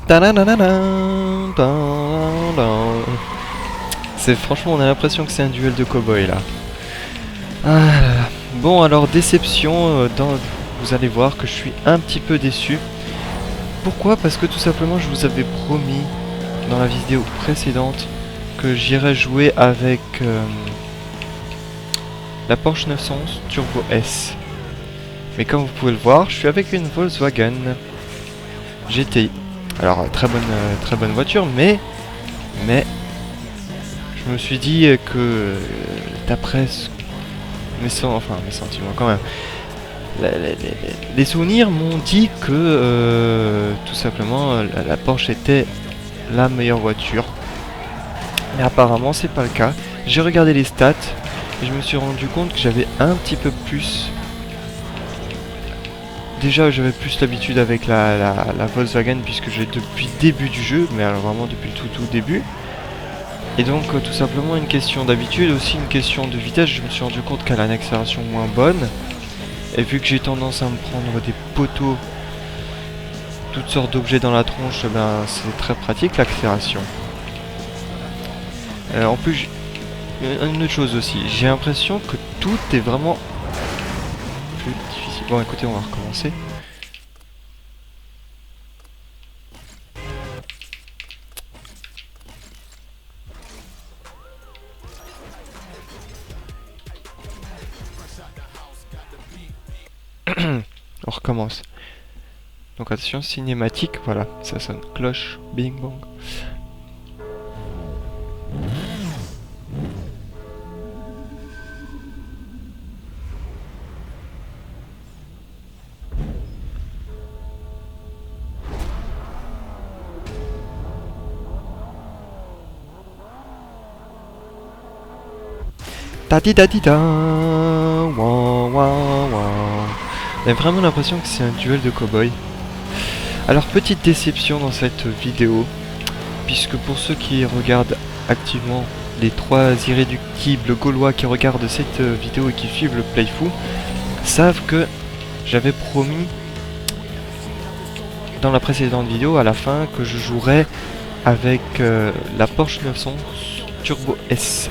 Ta-da-da-da-da, ta-da-da. C'est franchement, on a l'impression que c'est un duel de cow-boy là. Ah là là. Bon, alors déception, vous allez voir que je suis un petit peu déçu. Pourquoi? Parce que tout simplement, je vous avais promis dans la vidéo précédente que j'irais jouer avec la Porsche 911 Turbo S. Mais comme vous pouvez le voir, je suis avec une Volkswagen GTI. Alors très bonne voiture, mais je me suis dit que d'après mes sentiments quand même, les souvenirs m'ont dit que tout simplement la Porsche était la meilleure voiture. Mais apparemment c'est pas le cas. J'ai regardé les stats et je me suis rendu compte que j'avais un petit peu plus. Déjà j'avais plus l'habitude avec la Volkswagen puisque j'ai depuis le début du jeu, mais alors vraiment depuis le tout début. Et donc tout simplement une question d'habitude, aussi une question de vitesse, je me suis rendu compte qu'elle a une accélération moins bonne. Et vu que j'ai tendance à me prendre des poteaux, toutes sortes d'objets dans la tronche, ben, c'est très pratique l'accélération. En plus, une autre chose aussi, j'ai l'impression que tout est vraiment plus difficile. Bon écoutez, on va recommencer. On recommence. Donc attention, cinématique, voilà, ça sonne. Cloche, bing bang. Tati tati ta, wouah wouah wouah. On a vraiment l'impression que c'est un duel de cow-boy. Alors petite déception dans cette vidéo, puisque pour ceux qui regardent activement, les 3 irréductibles gaulois qui regardent cette vidéo et qui suivent le playful, savent que j'avais promis dans la précédente vidéo à la fin que je jouerais avec la Porsche 911 Turbo S.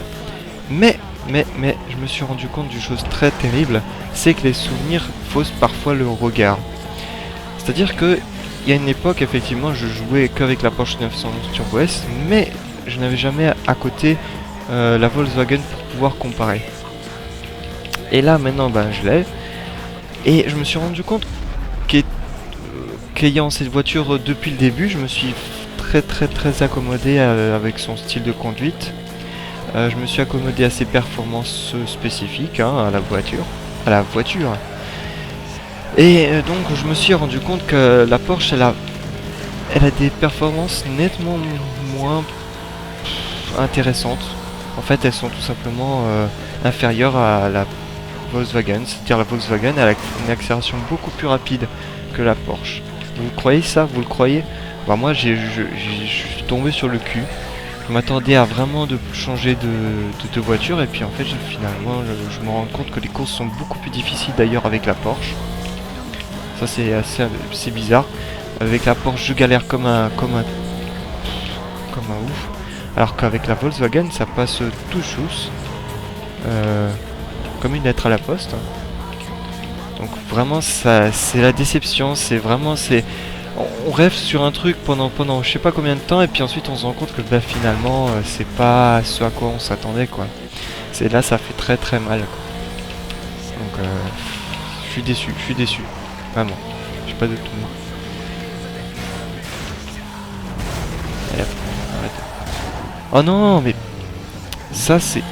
Mais je me suis rendu compte d'une chose très terrible, c'est que les souvenirs faussent parfois le regard. C'est-à-dire que il y a une époque, effectivement, je jouais qu'avec la Porsche 911 Turbo S, mais je n'avais jamais à côté la Volkswagen pour pouvoir comparer. Et là, maintenant, ben, je l'ai. Et je me suis rendu compte qu'ayant cette voiture depuis le début, je me suis très accommodé avec son style de conduite. Je me suis accommodé à ses performances spécifiques, hein, à la voiture. Et donc je me suis rendu compte que la Porsche elle a des performances nettement moins intéressantes. En fait elles sont tout simplement inférieures à la Volkswagen. C'est-à-dire la Volkswagen elle a une accélération beaucoup plus rapide que la Porsche. Vous croyez ça? Vous le croyez? Bah moi je suis tombé sur le cul. Je m'attendais à vraiment de changer de voiture et puis en fait finalement je me rends compte que les courses sont beaucoup plus difficiles d'ailleurs avec la Porsche. Ça c'est bizarre. Avec la Porsche je galère comme un ouf. Alors qu'avec la Volkswagen ça passe tout chousse. Comme une lettre à la poste. Donc vraiment ça c'est la déception, on rêve sur un truc pendant je sais pas combien de temps et puis ensuite on se rend compte que bah, finalement c'est pas ce à quoi on s'attendait quoi. C'est là ça fait très mal quoi. Donc je suis déçu. Vraiment. J'ai pas de tout. Allez, hop, arrête. Oh non mais c'est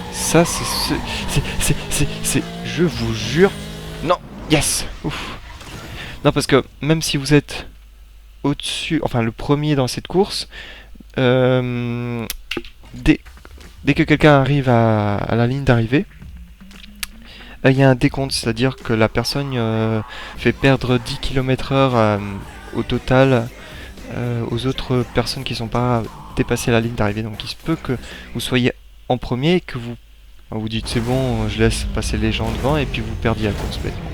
je vous jure. Non, yes. Ouf. Non parce que même si vous êtes au-dessus, enfin le premier dans cette course, dès que quelqu'un arrive à la ligne d'arrivée, il y a un décompte, c'est-à-dire que la personne fait perdre 10 km/h au total aux autres personnes qui ne sont pas dépassées la ligne d'arrivée. Donc il se peut que vous soyez en premier et que vous dites c'est bon, je laisse passer les gens devant et puis vous perdiez la course bêtement.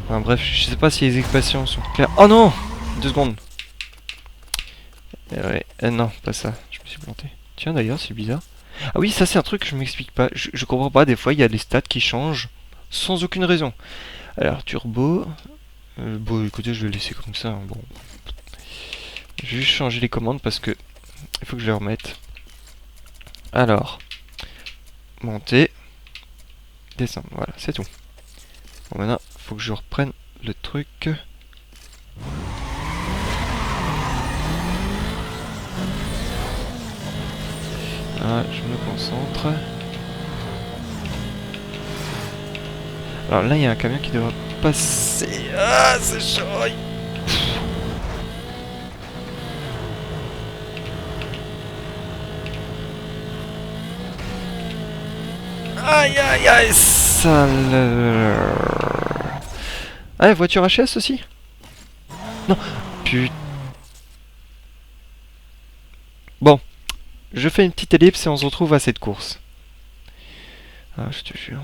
Enfin, bref, je sais pas si les équations sont claires. Oh non! 2 secondes. Ouais. Non, pas ça. Je me suis planté. Tiens, d'ailleurs, c'est bizarre. Ah oui, ça c'est un truc que je m'explique pas. Je comprends pas. Des fois, il y a les stats qui changent sans aucune raison. Alors, turbo. Bon, écoutez, je vais le laisser comme ça, hein. Bon, je vais juste changer les commandes parce que il faut que je les remette. Alors, monter, descendre. Voilà, c'est tout. Bon, maintenant, il faut que je reprenne le truc. Voilà, je me concentre. Alors là, il y a un camion qui devrait passer. Ah, c'est chaud. Aïe aïe aïe, sale. Ah, voiture HS aussi? Non, putain. Bon, je fais une petite ellipse et on se retrouve à cette course. Ah, je te jure.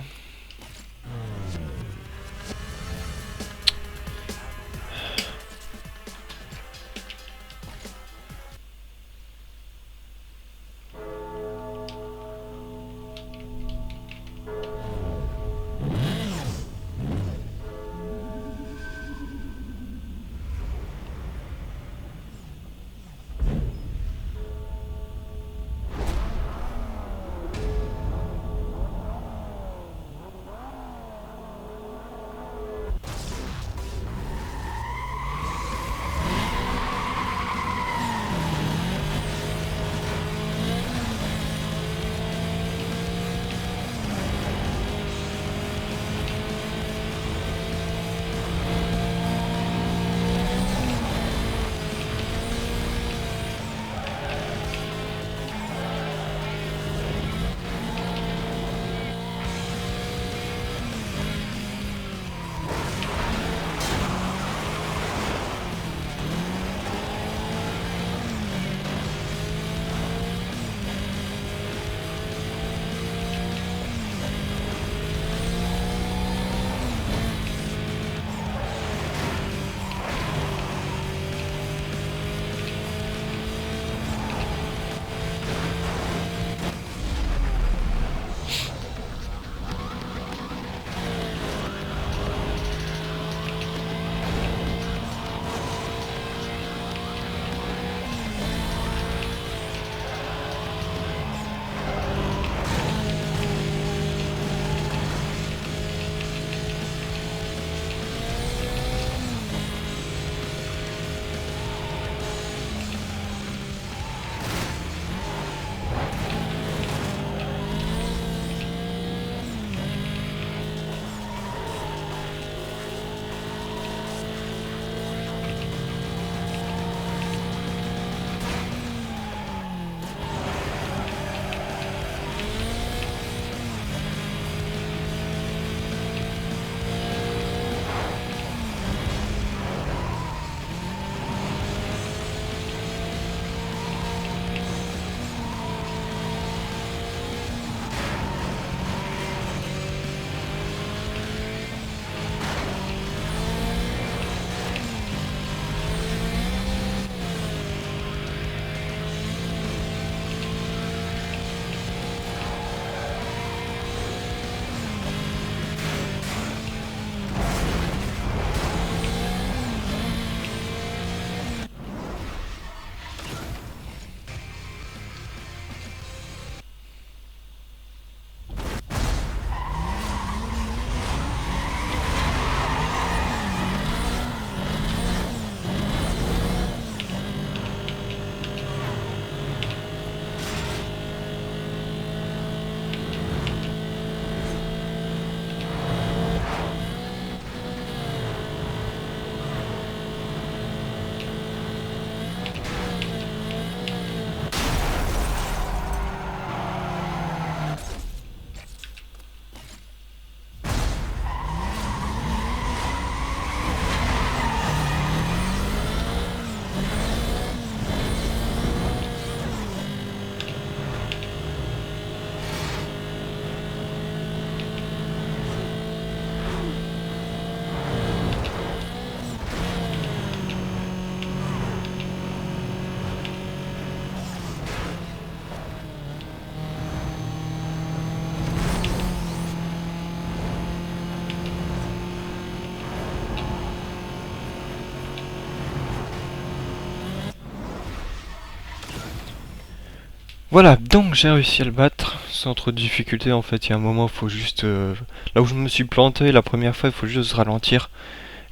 Voilà, donc j'ai réussi à le battre sans trop de difficulté. En fait, il y a un moment, faut juste là où je me suis planté la première fois, il faut juste ralentir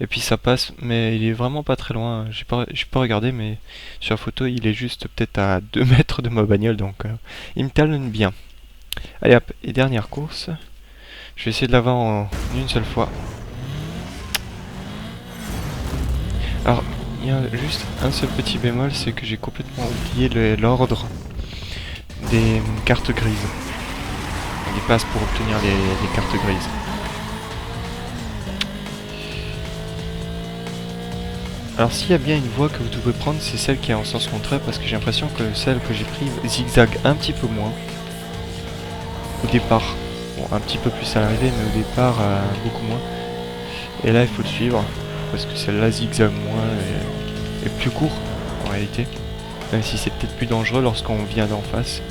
et puis ça passe. Mais il est vraiment pas très loin. J'ai pas regardé, mais sur la photo, il est juste peut-être à 2 mètres de ma bagnole, donc il me talonne bien. Allez hop, et dernière course. Je vais essayer de l'avoir en une seule fois. Alors, il y a juste un seul petit bémol, c'est que j'ai complètement oublié l'ordre des cartes grises. Les passes pour obtenir les cartes grises. Alors s'il y a bien une voie que vous devez prendre, c'est celle qui est en sens contraire, parce que j'ai l'impression que celle que j'ai prise zigzague un petit peu moins au départ. Bon, un petit peu plus à l'arrivée, mais au départ beaucoup moins. Et là il faut le suivre, parce que celle-là zigzague moins et plus court en réalité. Même si c'est peut-être plus dangereux lorsqu'on vient d'en face.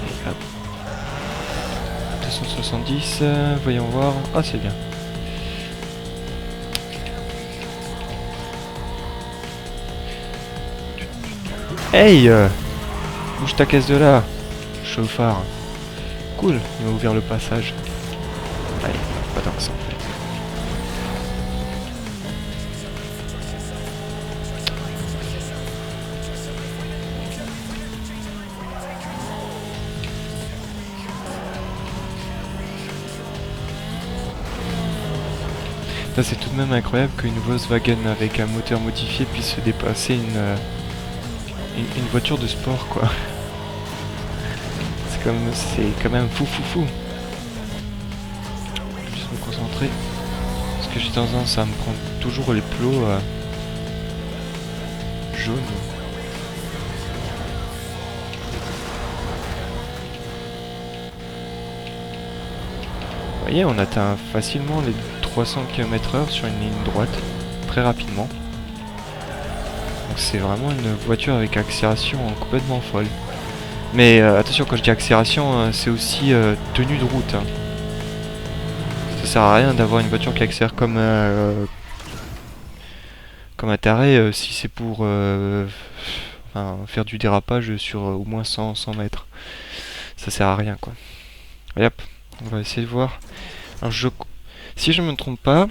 Et hop. 270, voyons voir. Ah c'est bien. Hey, bouge ta caisse de là, chauffard. Cool, il m'a ouvert le passage. Allez, pas tant que ça en fait. Ça c'est tout de même incroyable qu'une Volkswagen avec un moteur modifié puisse se dépasser une voiture de sport quoi. C'est quand même fou. Je vais juste me concentrer. Parce que j'ai tendance à me prendre toujours les plots jaunes. Vous voyez, on atteint facilement les 300 km/h sur une ligne droite, très rapidement. Donc c'est vraiment une voiture avec accélération complètement folle. Mais attention, quand je dis accélération, c'est aussi tenue de route. Hein. Ça sert à rien d'avoir une voiture qui accélère comme un taré si c'est pour faire du dérapage sur au moins 100 mètres. Ça sert à rien quoi. Et hop, on va essayer de voir. Alors si je me trompe pas,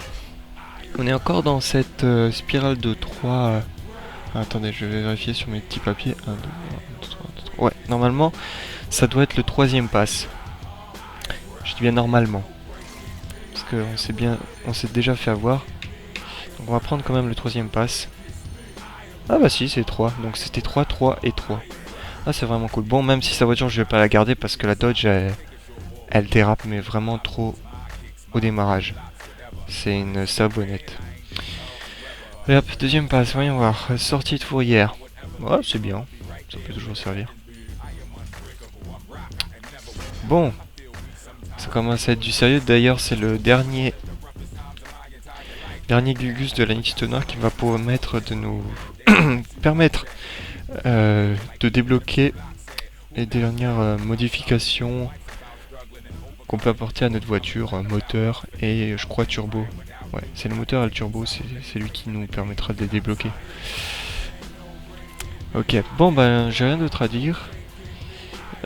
on est encore dans cette spirale de 3. Attendez, je vais vérifier sur mes petits papiers. 1, 2, 3, 3. Ouais, normalement, ça doit être le troisième pass. Je dis bien normalement. Parce on s'est déjà fait avoir. Donc on va prendre quand même le troisième pass. Ah bah si, c'est 3. Donc c'était 3, 3 et 3. Ah, c'est vraiment cool. Bon, même si sa voiture, je vais pas la garder parce que la Dodge, elle dérape, mais vraiment trop au démarrage. C'est une sabonnette. Et hop, deuxième passe, voyons voir. Sortie de fourrière. Ouais, c'est bien. Ça peut toujours servir. Bon. Ça commence à être du sérieux. D'ailleurs, c'est le dernier Gugus de la Nixie Noire qui va permettre de nous permettre de débloquer les dernières modifications qu'on peut apporter à notre voiture, moteur et je crois turbo. Ouais, c'est le moteur et le turbo, c'est lui qui nous permettra de les débloquer. Ok, bon ben j'ai rien d'autre à dire.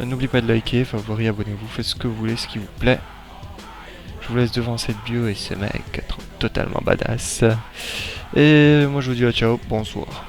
N'oubliez pas de liker, favori, abonnez-vous, faites ce que vous voulez, ce qui vous plaît. Je vous laisse devant cette bio et ce mec totalement badass. Et moi je vous dis à ciao, bonsoir.